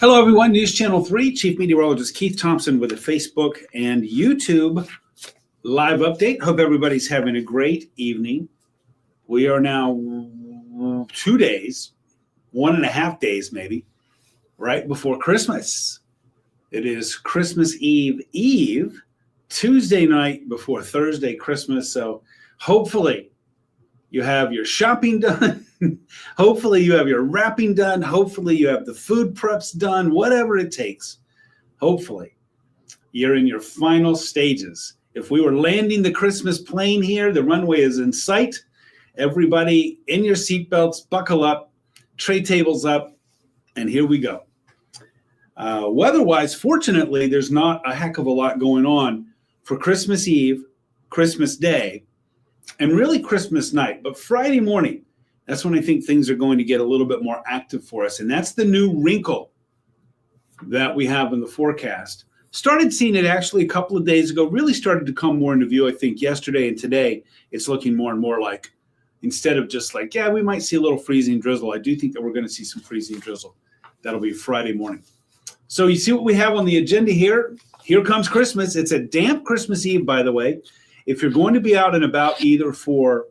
Hello, everyone. News Channel 3, Chief Meteorologist Keith Thompson with a Facebook and YouTube live update. Hope everybody's having a great evening. We are now 2 days, 1.5 days maybe, right before Christmas. It is Christmas Eve, Tuesday night before Thursday Christmas. So hopefully you have your shopping done. Hopefully you have your wrapping done. Hopefully you have the food preps done, whatever it takes. Hopefully you're in your final stages. If we were landing the Christmas plane here, the runway is in sight. Everybody in your seatbelts, buckle up, tray tables up, and here we go. Weather-wise, fortunately, there's not a heck of a lot going on for Christmas Eve, Christmas Day, and really Christmas night. But Friday morning, that's when I think things are going to get a little bit more active for us. And that's the new wrinkle that we have in the forecast. Started seeing it actually a couple of days ago, really started to come more into view, I think, yesterday and today. It's looking more and more like, instead of just like, yeah, we might see a little freezing drizzle, I do think that we're going to see some freezing drizzle. That'll be Friday morning. So you see what we have on the agenda here. Here comes Christmas. It's a damp Christmas Eve, by the way. If you're going to be out and about either for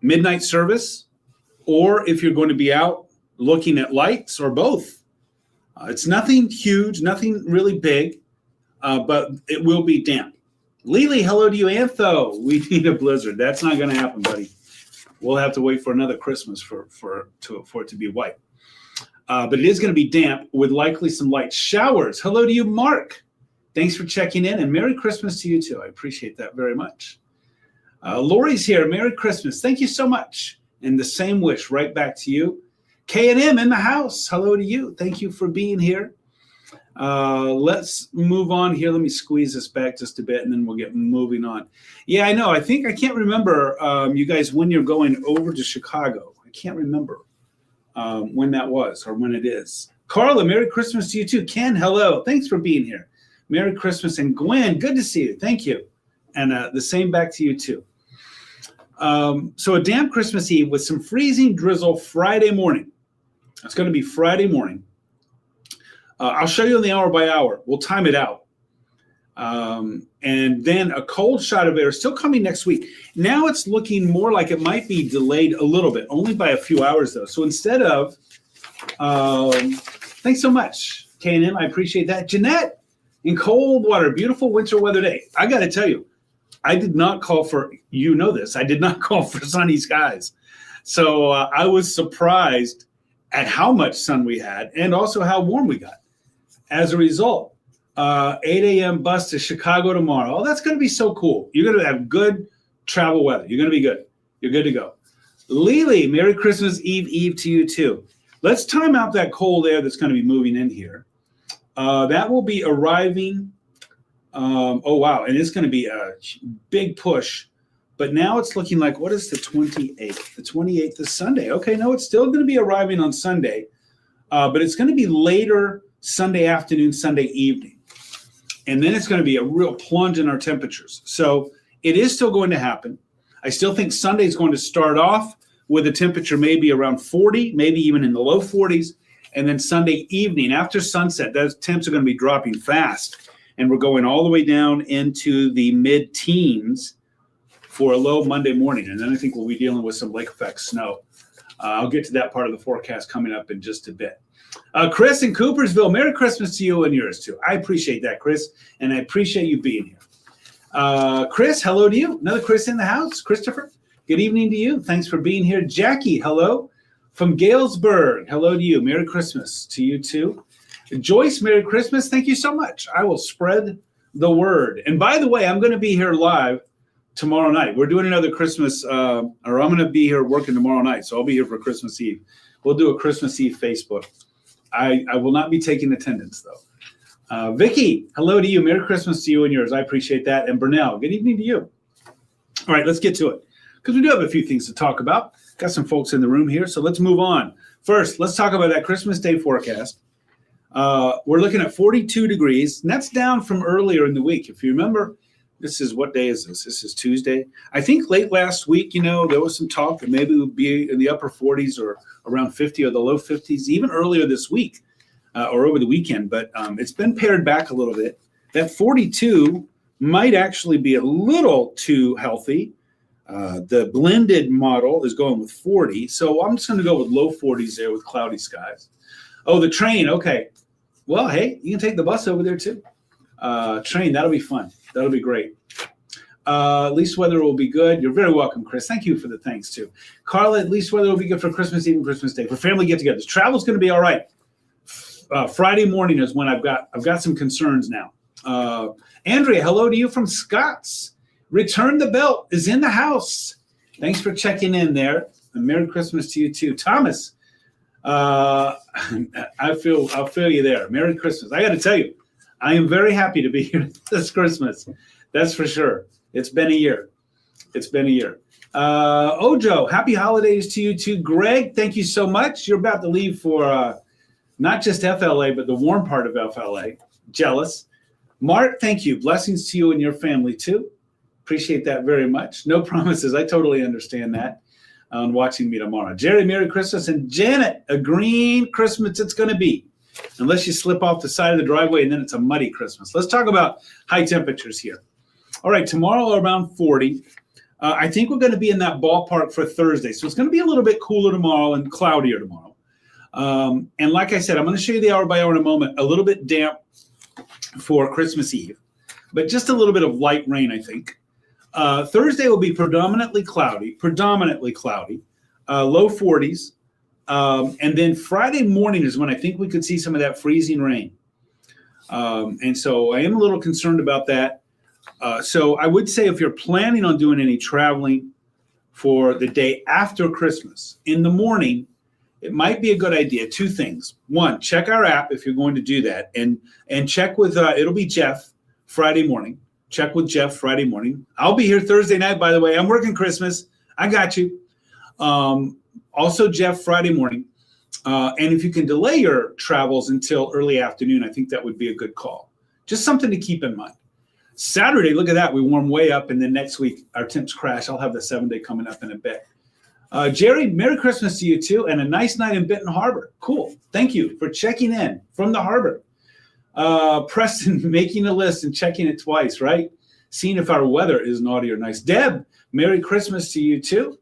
midnight service or if you're going to be out looking at lights or both, it's nothing huge, nothing really big, but it will be damp. Lily, hello to you. Antho, we need a blizzard. That's not going to happen, buddy. We'll have to wait for another Christmas for it to be white. But it is going to be damp with likely some light showers. Hello to you, Mark. Thanks for checking in, and Merry Christmas to you too. I appreciate that very much. Lori's here. Merry Christmas. Thank you so much. And the same wish right back to you. K&M in the house. Hello to you. Thank you for being here. Let's move on here. Let me squeeze this back just a bit, and then we'll get moving on. Yeah, I know. I can't remember, you guys, when you're going over to Chicago. I can't remember when that was or when it is. Carla, Merry Christmas to you too. Ken, hello. Thanks for being here. Merry Christmas. And Gwen, good to see you. Thank you. And the same back to you too. So a damp Christmas Eve with some freezing drizzle Friday morning. It's going to be Friday morning. I'll show you in the hour by hour. We'll time it out. And then a cold shot of air still coming next week. Now it's looking more like it might be delayed a little bit, only by a few hours though. So instead of, thanks so much, K&M. I appreciate that. Jeanette in Coldwater, beautiful winter weather day. I got to tell you, I did not call for, you know this, I did not call for sunny skies. So I was surprised at how much sun we had and also how warm we got. As a result, 8 a.m. bus to Chicago tomorrow. Oh, that's going to be so cool. You're going to have good travel weather. You're going to be good. You're good to go. Lily, Merry Christmas Eve to you too. Let's time out that cold air that's going to be moving in here. That will be arriving. Oh, wow. And it's going to be a big push. But now it's looking like, what is the 28th? The 28th is Sunday. Okay, no, it's still going to be arriving on Sunday. But it's going to be later Sunday afternoon, Sunday evening. And then it's going to be a real plunge in our temperatures. So it is still going to happen. I still think Sunday is going to start off with a temperature maybe around 40, maybe even in the low 40s. And then Sunday evening, after sunset, those temps are going to be dropping fast. And we're going all the way down into the mid-teens for a low Monday morning. And then I think we'll be dealing with some lake effect snow. I'll get to that part of the forecast coming up in just a bit. Chris in Coopersville, Merry Christmas to you and yours too. I appreciate that, Chris, and I appreciate you being here. Chris, hello to you. Another Chris in the house. Christopher, good evening to you. Thanks for being here. Jackie, hello. From Galesburg, hello to you. Merry Christmas to you too. Joyce, Merry Christmas. Thank you so much. I will spread the word. And by the way, I'm going to be here live tomorrow night. We're doing another Christmas, or I'm going to be here working tomorrow night, so I'll be here for Christmas Eve. We'll do a Christmas Eve Facebook. I will not be taking attendance, though. Vicky, hello to you. Merry Christmas to you and yours. I appreciate that. And Burnell, good evening to you. All right, let's get to it, because we do have a few things to talk about. Got some folks in the room here, so let's move on. First, let's talk about that Christmas Day forecast. We're looking at 42 degrees, and that's down from earlier in the week. If you remember, What day is this? This is Tuesday. I think late last week, there was some talk that maybe it would be in the upper 40s or around 50 or the low 50s, even earlier this week or over the weekend. But it's been pared back a little bit. That 42 might actually be a little too healthy. The blended model is going with 40. So I'm just going to go with low 40s there with cloudy skies. Oh, the train. Okay. Well, hey, you can take the bus over there too. Train, that'll be fun. That'll be great. At least weather will be good. You're very welcome, Chris. Thank you for the thanks too. Carla, at least weather will be good for Christmas Eve and Christmas Day. For family get-togethers. Travel's going to be all right. Friday morning is when I've got some concerns now. Andrea, hello to you from Scott's. Return the Belt is in the house. Thanks for checking in there. And Merry Christmas to you too. Thomas, I'll feel you there. Merry Christmas. I got to tell you, I am very happy to be here this Christmas. That's for sure. It's been a year. Ojo, happy holidays to you too. Greg, thank you so much. You're about to leave for not just FLA, but the warm part of FLA. Jealous. Mark, thank you. Blessings to you and your family too. Appreciate that very much. No promises. I totally understand that. On watching me tomorrow. Jerry, Merry Christmas. And Janet, a green Christmas it's going to be. Unless you slip off the side of the driveway and then it's a muddy Christmas. Let's talk about high temperatures here. All right, tomorrow around 40. I think we're going to be in that ballpark for Thursday. So it's going to be a little bit cooler tomorrow and cloudier tomorrow. And like I said, I'm going to show you the hour by hour in a moment. A little bit damp for Christmas Eve, but just a little bit of light rain, I think. Thursday will be predominantly cloudy, low 40s. And then Friday morning is when I think we could see some of that freezing rain. And so I am a little concerned about that. So I would say if you're planning on doing any traveling for the day after Christmas, in the morning, it might be a good idea. Two things. One, check our app if you're going to do that. And check with, it'll be Jeff Friday morning. Check with Jeff Friday morning. I'll be here Thursday night, by the way. I'm working Christmas. I got you. Also, Jeff Friday morning. And if you can delay your travels until early afternoon, I think that would be a good call. Just something to keep in mind. Saturday, look at that. We warm way up. And then next week, our temps crash. I'll have the 7-day coming up in a bit. Jerry, Merry Christmas to you too. And a nice night in Benton Harbor. Cool. Thank you for checking in from the harbor. Preston, making a list and checking it twice, right? Seeing if our weather is naughty or nice. Deb, Merry Christmas to you too.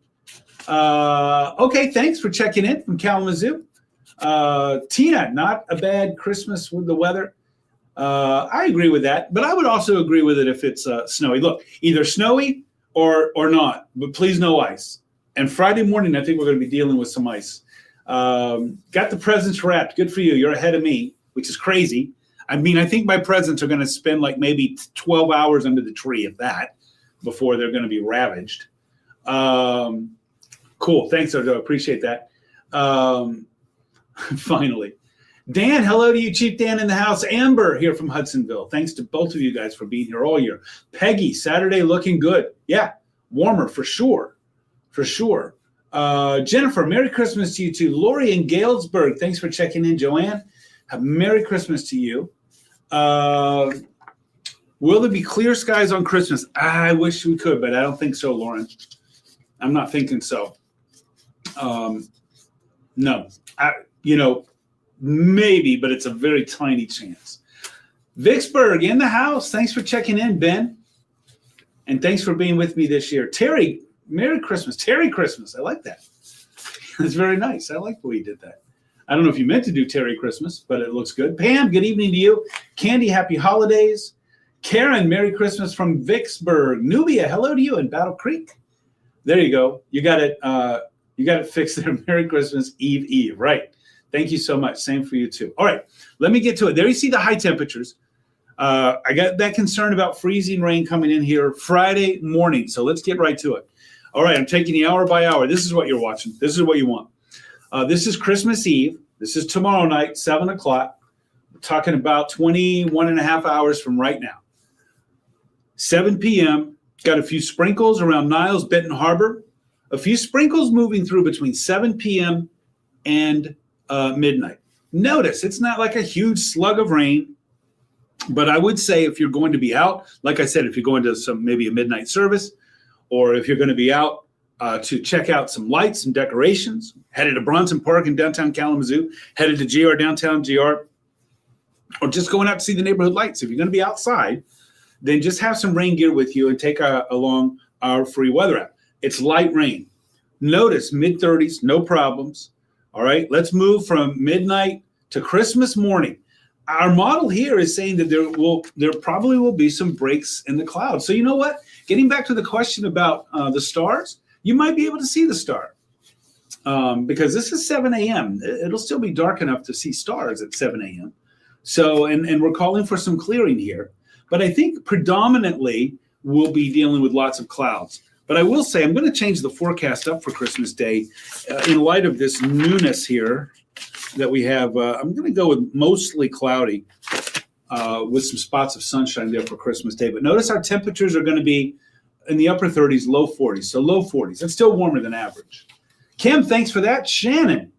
Okay, thanks for checking in from Kalamazoo. Tina, not a bad Christmas with the weather. I agree with that, but I would also agree with it if it's snowy. Look, either snowy or not, but please no ice. And Friday morning, I think we're going to be dealing with some ice. Got the presents wrapped. Good for you. You're ahead of me, which is crazy. I mean, I think my presents are going to spend like maybe 12 hours under the tree, if that, before they're going to be ravaged. Cool. Thanks, Ojo. Appreciate that. Finally. Dan, hello to you, Chief Dan in the house. Amber here from Hudsonville. Thanks to both of you guys for being here all year. Peggy, Saturday looking good. Yeah, warmer for sure. For sure. Jennifer, Merry Christmas to you too. Lori in Galesburg, thanks for checking in. Joanne, Merry Christmas to you. Will there be clear skies on Christmas? I wish we could, but I don't think so, Lauren. I'm not thinking so. No. Maybe, but it's a very tiny chance. Vicksburg in the house. Thanks for checking in, Ben. And thanks for being with me this year. Terry, Merry Christmas. Terry Christmas. I like that. That's very nice. I like the way you did that. I don't know if you meant to do Terry Christmas, but it looks good. Pam, good evening to you. Candy, happy holidays. Karen, Merry Christmas from Vicksburg. Nubia, hello to you in Battle Creek. There you go. You got it fixed there. Merry Christmas Eve. Right. Thank you so much. Same for you too. All right, let me get to it. There you see the high temperatures. I got that concern about freezing rain coming in here Friday morning. So let's get right to it. All right, I'm taking you hour by hour. This is what you're watching. This is what you want. This is Christmas Eve. This is tomorrow night, 7 o'clock. We're talking about 21 and a half hours from right now. 7 p.m. Got a few sprinkles around Niles, Benton Harbor. A few sprinkles moving through between 7 p.m. and midnight. Notice it's not like a huge slug of rain. But I would say if you're going to be out, like I said, if you're going to maybe a midnight service, or if you're going to be out to check out some lights and decorations, headed to Bronson Park in downtown Kalamazoo, headed to GR downtown GR, or just going out to see the neighborhood lights. If you're going to be outside, then just have some rain gear with you and take along our free weather app. It's light rain. Notice mid-30s, no problems. All right, let's move from midnight to Christmas morning. Our model here is saying that there probably will be some breaks in the clouds. So you know what? Getting back to the question about the stars, you might be able to see the star because this is 7 a.m. It'll still be dark enough to see stars at 7 a.m. So, and we're calling for some clearing here. But I think predominantly we'll be dealing with lots of clouds. But I will say I'm going to change the forecast up for Christmas Day in light of this newness here that we have. I'm going to go with mostly cloudy with some spots of sunshine there for Christmas Day. But notice our temperatures are going to be in the upper 30s, low 40s. So low 40s. That's still warmer than average. Kim, thanks for that. Shannon,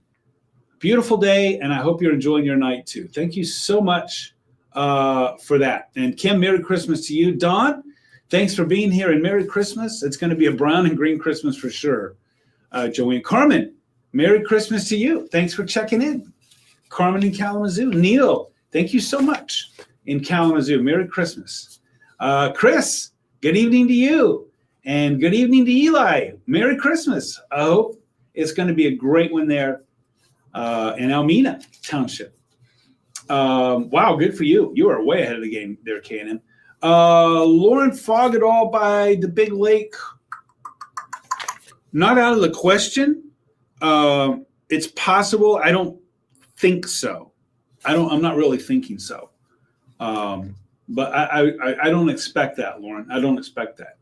beautiful day, and I hope you're enjoying your night too. Thank you so much for that. And Kim, Merry Christmas to you. Don, thanks for being here, and Merry Christmas. It's going to be a brown and green Christmas for sure. Joanne, Carmen, Merry Christmas to you. Thanks for checking in. Carmen in Kalamazoo. Neil, thank you so much in Kalamazoo. Merry Christmas. Chris, good evening to you. And good evening to Eli. Merry Christmas. I hope it's going to be a great one there in Almena Township. Wow, good for you. You are way ahead of the game there, Cannon. Lauren, fog at all by the big lake? Not out of the question. It's possible. I don't think so. I'm not really thinking so. But I don't expect that, Lauren. I don't expect that.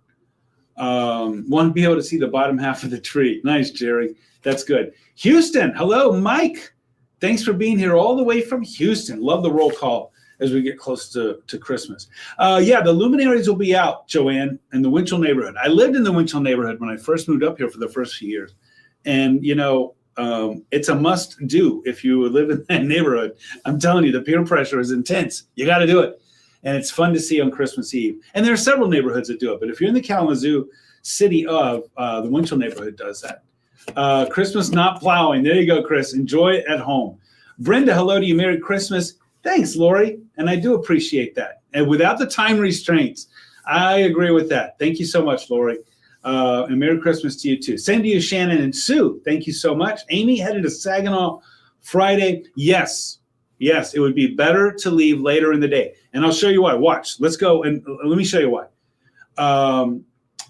Want to be able to see the bottom half of the tree. Nice, Jerry. That's good. Houston, hello, Mike. Thanks for being here all the way from Houston. Love the roll call as we get close to Christmas. Yeah, the luminaries will be out, Joanne, in the Winchell neighborhood. I lived in the Winchell neighborhood when I first moved up here for the first few years. And, you know, it's a must do if you live in that neighborhood. I'm telling you, the peer pressure is intense. You got to do it. And it's fun to see on Christmas Eve. And there are several neighborhoods that do it. But if you're in the Kalamazoo city of, the Winchell neighborhood does that. Christmas not plowing. There you go, Chris. Enjoy it at home. Brenda, hello to you. Merry Christmas. Thanks, Lori. And I do appreciate that. And without the time restraints, I agree with that. Thank you so much, Lori. And Merry Christmas to you, too. Same to you, Shannon and Sue. Thank you so much. Amy, headed to Saginaw Friday. Yes, it would be better to leave later in the day. And I'll show you why. Watch. Let's go. And let me show you why.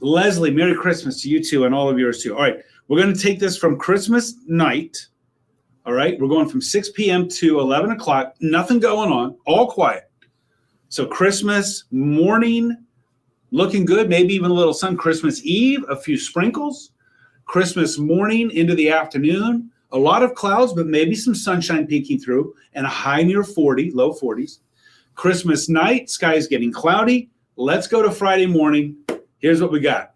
Leslie, Merry Christmas to you, too, and all of yours, too. All right. We're going to take this from Christmas night. All right. We're going from 6 p.m. to 11 o'clock. Nothing going on. All quiet. So Christmas morning, looking good. Maybe even a little sun. Christmas Eve, a few sprinkles. Christmas morning into the afternoon. A lot of clouds, but maybe some sunshine peeking through. And a high near 40, low 40s. Christmas night, sky is getting cloudy. Let's go to Friday morning. Here's what we got.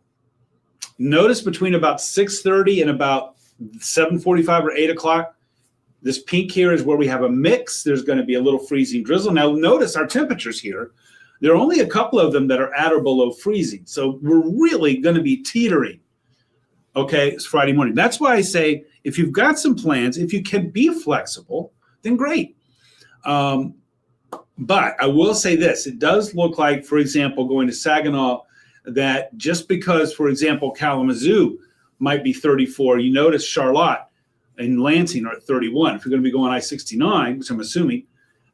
Notice between about 6:30 and about 7:45 or 8 o'clock, this pink here is where we have a mix. There's going to be a little freezing drizzle. Now, notice our temperatures here. There are only a couple of them that are at or below freezing. So we're really going to be teetering. Okay, it's Friday morning. That's why I say if you've got some plans, if you can be flexible, then great. But I will say this. It does look like, for example, going to Saginaw, that just because, for example, Kalamazoo might be 34, you notice Charlotte and Lansing are at 31. If you're going to be going I-69, which I'm assuming,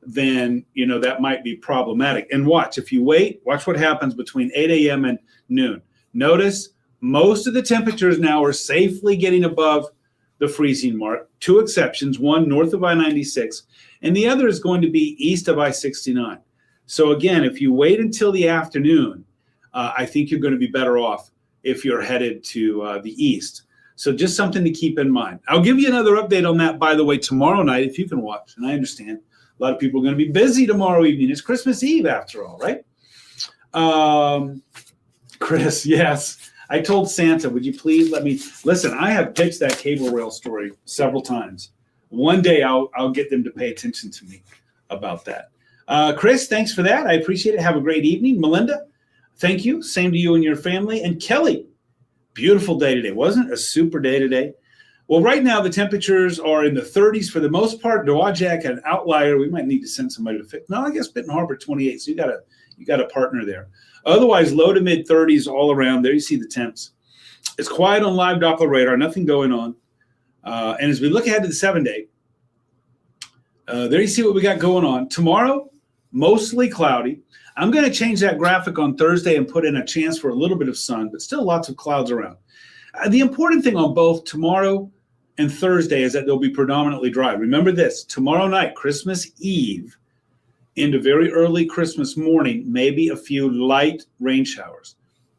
then, you know, that might be problematic. And watch, if you wait, watch what happens between 8 a.m. and noon. Notice most of the temperatures now are safely getting above the freezing mark. Two exceptions, one north of I-96, and the other is going to be east of I-69. So again, if you wait until the afternoon, I think you're going to be better off if you're headed to the east. So just something to keep in mind. I'll give you another update on that, by the way, tomorrow night, if you can watch. And I understand a lot of people are going to be busy tomorrow evening. It's Christmas Eve, after all, right? Chris, yes. I told Santa, would you please let me listen? I have pitched that cable rail story several times. One day I'll get them to pay attention to me about that. Chris, thanks for that. I appreciate it. Have a great evening. Melinda, thank you. Same to you and your family. And Kelly, beautiful day today. Wasn't it a super day today? Well, right now the temperatures are in the 30s for the most part. Dowagiac, an outlier. We might need to send somebody to fix. No, I guess Benton Harbor 28. So you got a partner there. Otherwise, low to mid 30s all around. There you see the temps. It's quiet on live Doppler radar. Nothing going on. And as we look ahead to the 7-day, there you see what we got going on. Tomorrow, mostly cloudy. I'm going to change that graphic on Thursday and put in a chance for a little bit of sun, but still lots of clouds around. The important thing on both tomorrow and Thursday is that they'll be predominantly dry. Remember this, tomorrow night, Christmas Eve, into very early Christmas morning, maybe a few light rain showers.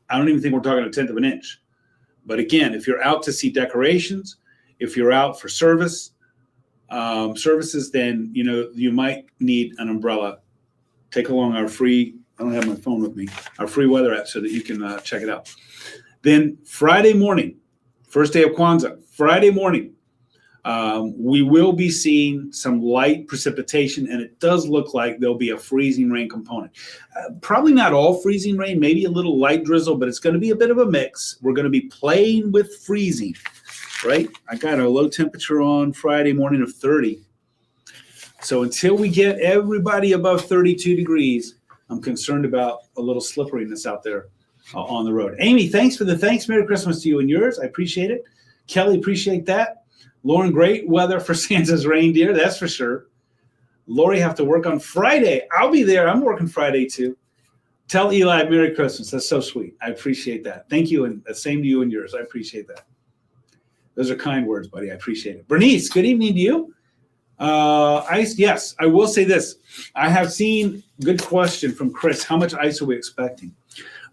I don't even think we're talking a tenth of an inch. But again, if you're out to see decorations, if you're out for services, then you might need an umbrella. Take along our free, I don't have my phone with me, our free weather app so that you can check it out. Then Friday morning, first day of Kwanzaa, Friday morning, we will be seeing some light precipitation, and it does look like there'll be a freezing rain component. Probably not all freezing rain, maybe a little light drizzle, but it's going to be a bit of a mix. We're going to be playing with freezing, right? I got a low temperature on Friday morning of 30. So until we get everybody above 32 degrees, I'm concerned about a little slipperiness out there on the road. Amy, thanks for the thanks. Merry Christmas to you and yours. I appreciate it. Kelly, appreciate that. Lauren, great weather for Santa's reindeer, that's for sure. Lori, have to work on Friday. I'll be there. I'm working Friday too. Tell Eli Merry Christmas. That's so sweet. I appreciate that. Thank you, and the same to you and yours. I appreciate that. Those are kind words, buddy. I appreciate it. Bernice, good evening to you. Ice, yes, I will say this. I have seen, good question from Chris, how much ice are we expecting?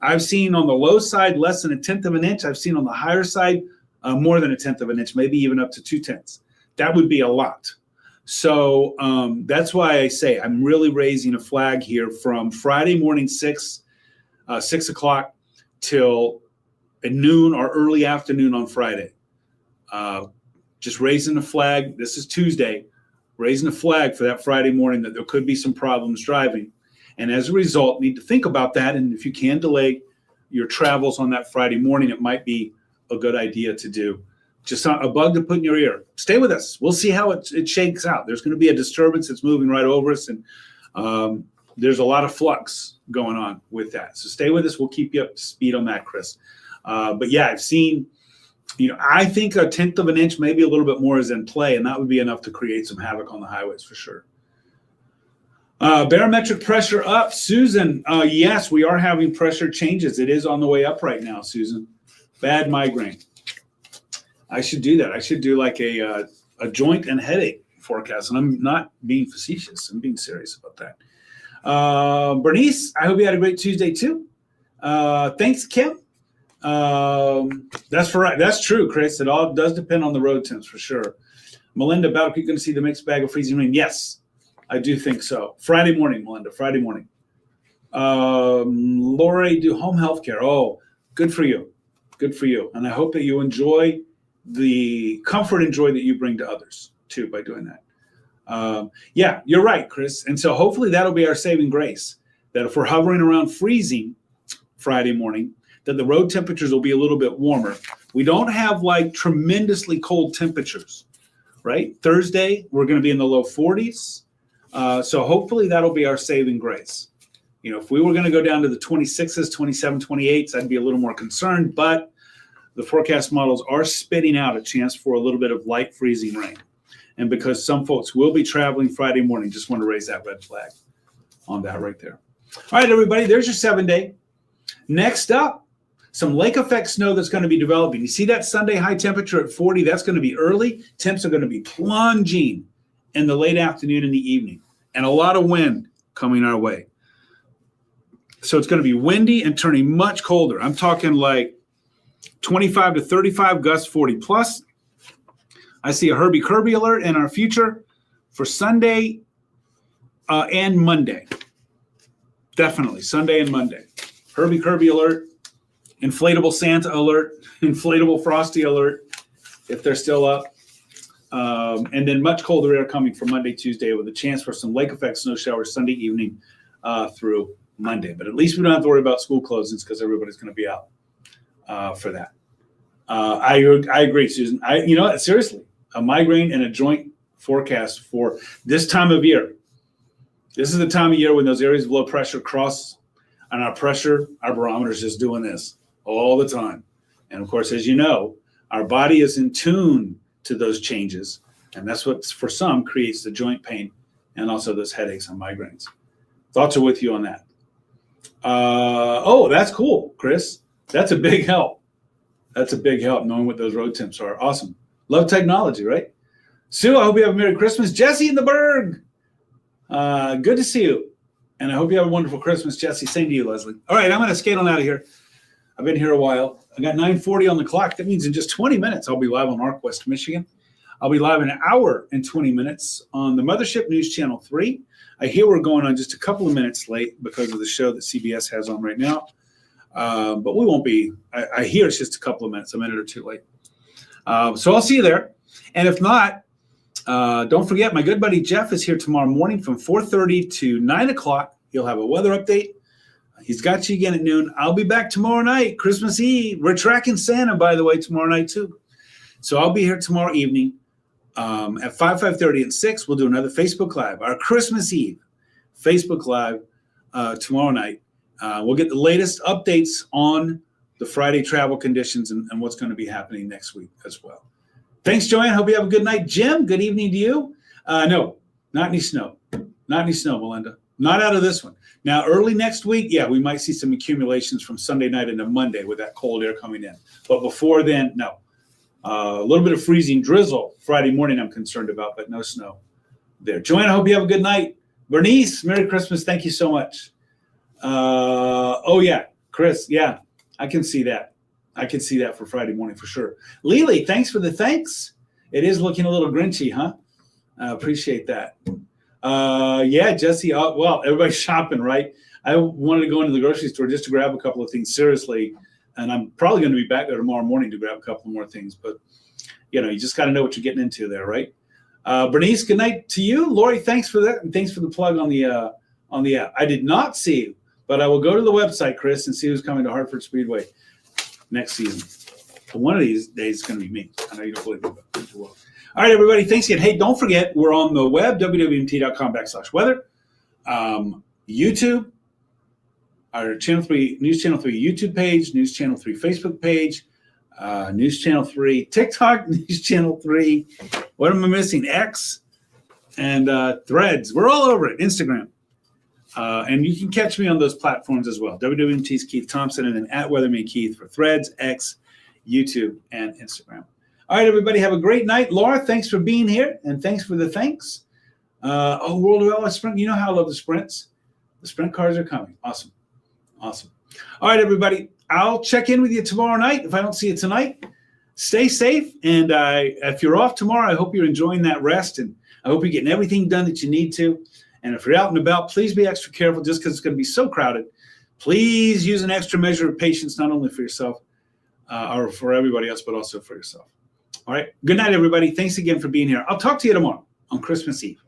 I've seen on the low side less than a tenth of an inch. I've seen on the higher side more than a tenth of an inch, maybe even up to 2/10. That would be a lot. So that's why I say I'm really raising a flag here from Friday morning 6 o'clock till noon or early afternoon on Friday. Just raising a flag. This is Tuesday. Raising a flag for that Friday morning that there could be some problems driving. And as a result, need to think about that. And if you can delay your travels on that Friday morning, it might be a good idea to do. Just a bug to put in your ear. Stay with us. We'll see how it shakes out. There's going to be a disturbance that's moving right over us. And there's a lot of flux going on with that. So stay with us. We'll keep you up to speed on that, Chris. But yeah, I've seen, I think a tenth of an inch, maybe a little bit more is in play, and that would be enough to create some havoc on the highways for sure. Barometric pressure up. Susan, yes, we are having pressure changes. It is on the way up right now, Susan. Bad migraine. I should do that. I should do like a joint and headache forecast, and I'm not being facetious. I'm being serious about that. Bernice, I hope you had a great Tuesday too. Thanks, Kim. That's right. That's true, Chris. It all does depend on the road temps for sure. Melinda, about if you're going to see the mixed bag of freezing rain. Yes, I do think so. Friday morning, Melinda, Friday morning. Lori, do home health care. Oh, good for you. Good for you. And I hope that you enjoy the comfort and joy that you bring to others too by doing that. Yeah, you're right, Chris. And so hopefully that'll be our saving grace, that if we're hovering around freezing Friday morning, that the road temperatures will be a little bit warmer. We don't have like tremendously cold temperatures, right? Thursday, we're going to be in the low 40s. So hopefully that'll be our saving grace. If we were going to go down to the 26s, 27, 28s, I'd be a little more concerned, but the forecast models are spitting out a chance for a little bit of light freezing rain. And because some folks will be traveling Friday morning, just want to raise that red flag on that right there. All right, everybody, there's your 7-day. Next up, some lake effect snow that's going to be developing. You see that Sunday high temperature at 40? That's going to be early. Temps are going to be plunging in the late afternoon and the evening, and a lot of wind coming our way. So it's going to be windy and turning much colder. I'm talking like 25 to 35, gusts 40 plus. I see a Herbie Kirby alert in our future for Sunday and Monday. Definitely Sunday and Monday. Herbie Kirby alert, inflatable Santa alert, inflatable Frosty alert, if they're still up. And then much colder air coming for Monday, Tuesday, with a chance for some lake effect snow showers Sunday evening through Monday. But at least we don't have to worry about school closings because everybody's going to be out for that. I agree, Susan. You know what? Seriously, a migraine and a joint forecast for this time of year. This is the time of year when those areas of low pressure cross, and our barometer is just doing this all the time. And of course, as you know, our body is in tune to those changes, and that's what for some creates the joint pain and also those headaches and migraines. Thoughts are with you on that. Oh, that's cool, Chris. That's a big help. That's a big help knowing what those road temps are. Awesome. Love technology, right? Sue, I hope you have a Merry Christmas. Jesse in the Berg. Good to see you. And I hope you have a wonderful Christmas, Jesse. Same to you, Leslie. All right, I'm going to skate on out of here. I've been here a while. I got 9:40 on the clock. That means in just 20 minutes, I'll be live on ARC West Michigan. I'll be live in an hour and 20 minutes on the Mothership News Channel 3. I hear we're going on just a couple of minutes late because of the show that CBS has on right now. But we won't be. I hear it's just a couple of minutes, a minute or two late. So I'll see you there. And if not, don't forget, my good buddy Jeff is here tomorrow morning from 4:30 to 9 o'clock. He'll have a weather update. He's got you again at noon. I'll be back tomorrow night, Christmas Eve. We're tracking Santa, by the way, tomorrow night too. So I'll be here tomorrow evening at 5:30 and 6. We'll do another Facebook Live, our Christmas Eve Facebook Live tomorrow night. We'll get the latest updates on the Friday travel conditions and what's going to be happening next week as well. Thanks, Joanne. Hope you have a good night. Jim, good evening to you. No, not any snow. Not any snow, Melinda. Not out of this one. Now, early next week, yeah, we might see some accumulations from Sunday night into Monday with that cold air coming in. But before then, no. A little bit of freezing drizzle Friday morning I'm concerned about, but no snow there. Joanne, I hope you have a good night. Bernice, Merry Christmas. Thank you so much. Oh, yeah. Chris, yeah, I can see that. I can see that for Friday morning for sure. Lily, thanks for the thanks. It is looking a little grinchy, huh? I appreciate that. Yeah, Jesse, well, everybody's shopping, right? I wanted to go into the grocery store just to grab a couple of things seriously, and I'm probably going to be back there tomorrow morning to grab a couple more things, but, you know, you just got to know what you're getting into there, right? Bernice, good night to you. Lori, thanks for that, and thanks for the plug on the app. I did not see you, but I will go to the website, Chris, and see who's coming to Hartford Speedway next season. So one of these days it's going to be me. I know you don't believe me, but it will. All right, everybody, thanks again. Hey, don't forget, we're on the web, WWMT.com/weather, YouTube, our Channel 3, News Channel 3 YouTube page, News Channel 3 Facebook page, News Channel 3 TikTok, News Channel 3, what am I missing? X, and Threads. We're all over it, Instagram. And you can catch me on those platforms as well. WWMT's Keith Thompson, and then at Weatherman Keith for Threads, X, YouTube, and Instagram. All right, everybody, have a great night. Laura, thanks for being here, and thanks for the thanks. World of LS Sprint. You know how I love the sprints. The sprint cars are coming. Awesome. Awesome. All right, everybody, I'll check in with you tomorrow night. If I don't see you tonight, stay safe. And if you're off tomorrow, I hope you're enjoying that rest, and I hope you're getting everything done that you need to. And if you're out and about, please be extra careful just because it's going to be so crowded. Please use an extra measure of patience, not only for yourself or for everybody else, but also for yourself. All right. Good night, everybody. Thanks again for being here. I'll talk to you tomorrow on Christmas Eve.